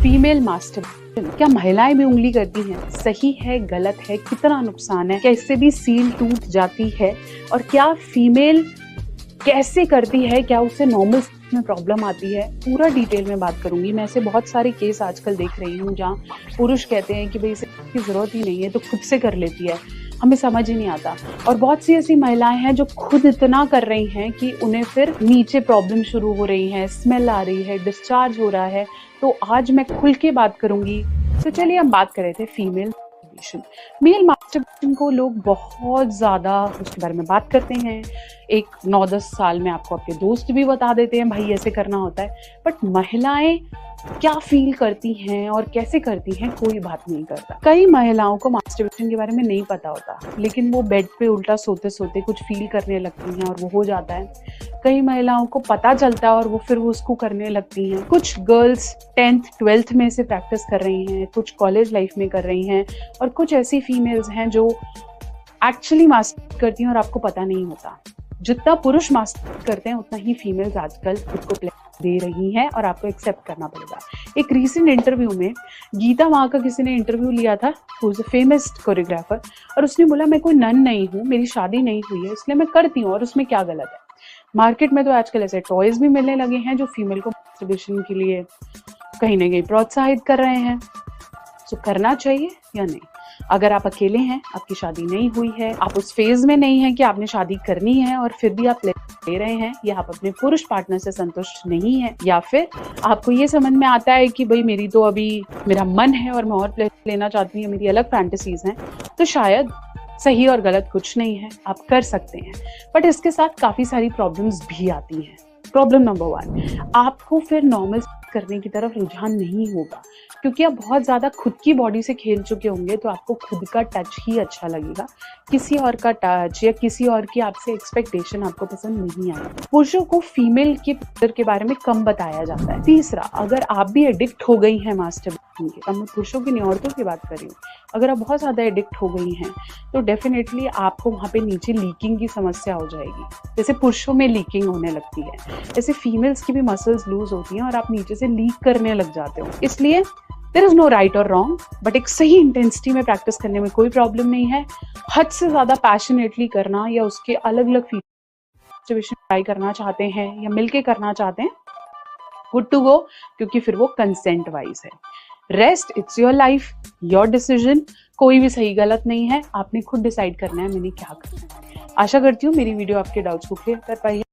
Female masturbation, क्या महिलाएं भी उंगली करती हैं? सही है, गलत है, कितना नुकसान है, क्या इससे भी सील टूट जाती है, और क्या फीमेल कैसे करती है, क्या उससे नॉर्मल में प्रॉब्लम आती है, पूरा डिटेल में बात करूंगी। मैं ऐसे बहुत सारे केस आजकल देख रही हूँ जहाँ पुरुष कहते हैं कि भाई इसकी जरूरत ही नहीं है तो खुद से कर लेती है, हमें समझ ही नहीं आता। और बहुत सी ऐसी महिलाएं हैं जो खुद इतना कर रही हैं कि उन्हें फिर नीचे प्रॉब्लम शुरू हो रही है, स्मेल आ रही है, डिस्चार्ज हो रहा है। तो आज मैं खुल के बात करूंगी। तो चलिए हम बात कर रहे थे फीमेल मास्टरबेशन। मेल मास्टरबेशन को लोग बहुत ज्यादा उसके बारे में बात करते हैं। एक 9-10 साल में आपको आपके दोस्त भी बता देते हैं भाई ऐसे करना होता है। बट महिलाएं क्या फील करती हैं और कैसे करती हैं, कोई बात नहीं करता। कई महिलाओं को मास्टरबेशन के बारे में नहीं पता होता, लेकिन वो बेड पे उल्टा सोते सोते कुछ फील करने लगती हैं और वो हो जाता है। कई महिलाओं को पता चलता है और वो फिर वो उसको करने लगती हैं। कुछ गर्ल्स 10th 12th में से प्रैक्टिस कर रही हैं, कुछ कॉलेज लाइफ में कर रही हैं, और कुछ ऐसी फीमेल्स हैं जो एक्चुअली मास्टर करती हैं और आपको पता नहीं होता। जितना पुरुष मास्टर करते हैं उतना ही फीमेल्स आजकल खुद को प्ले दे रही हैं, और आपको एक्सेप्ट करना पड़ेगा। एक रीसेंट इंटरव्यू में गीता माँ का किसी ने इंटरव्यू लिया था, who is a famous choreographer, और उसने बोला मैं कोई नन नहीं हूँ, मेरी शादी नहीं हुई है, इसलिए मैं करती हूँ, और उसमें क्या गलत है। मार्केट में तो आजकल ऐसे टॉयज भी मिलने लगे हैं जो फीमेल को मास्टरबेशन के लिए कहीं ना कहीं प्रोत्साहित कर रहे हैं। तो करना चाहिए या नहीं? अगर आप अकेले हैं, आपकी शादी नहीं हुई है, आप उस फेज में नहीं है कि आपने शादी करनी है और फिर भी आप ले रहे हैं, या आप अपने पुरुष पार्टनर से संतुष्ट नहीं है, या फिर आपको ये समझ में आता है कि भाई मेरी तो अभी मेरा मन है और मैं और प्लेजर लेना चाहती हूँ, मेरी अलग फैंटेसीज हैं, तो शायद सही और गलत कुछ नहीं है, आप कर सकते हैं। बट इसके साथ काफी सारी प्रॉब्लम्स भी आती हैं। प्रॉब्लम नंबर 1, आपको फिर नॉर्मल करने की तरफ रुझान नहीं होगा, क्योंकि आप बहुत ज्यादा खुद की बॉडी से खेल चुके होंगे, तो आपको खुद का टच ही अच्छा लगेगा। किसी और का टच या किसी और की आपसे एक्सपेक्टेशन आपको पसंद नहीं आएगी। पुरुषों को फीमेल के प्लेजर के बारे में कम बताया जाता है। तीसरा, अगर आप भी एडिक्ट हो गई हैं मास्टरबेशन के, अब मैं पुरुषों की नहीं औरतों की बात कर रही हूँ, अगर आप बहुत ज्यादा एडिक्ट हो गई हैं तो डेफिनेटली आपको वहाँ पे नीचे लीकिंग की समस्या हो जाएगी। जैसे पुरुषों में लीकिंग होने लगती है, जैसे फीमेल्स की भी मसल्स लूज होती हैं और आप नीचे से लीक करने लग जाते हो। इसलिए देयर इज नो राइट और रॉन्ग, बट एक सही इंटेंसिटी में प्रैक्टिस करने में कोई प्रॉब्लम नहीं है। हद से ज्यादा पैशनेटली करना या उसके अलग अलग फीचर्स ट्राई करना चाहते हैं या मिलके करना चाहते हैं, गुड टू गो, क्योंकि फिर वो कंसेंट वाइज है। Rest, it's your life, your decision, कोई भी सही गलत नहीं है, आपने खुद डिसाइड करना है मैंने क्या करना है। आशा करती हूँ मेरी वीडियो आपके डाउट्स को क्लियर कर पाई है।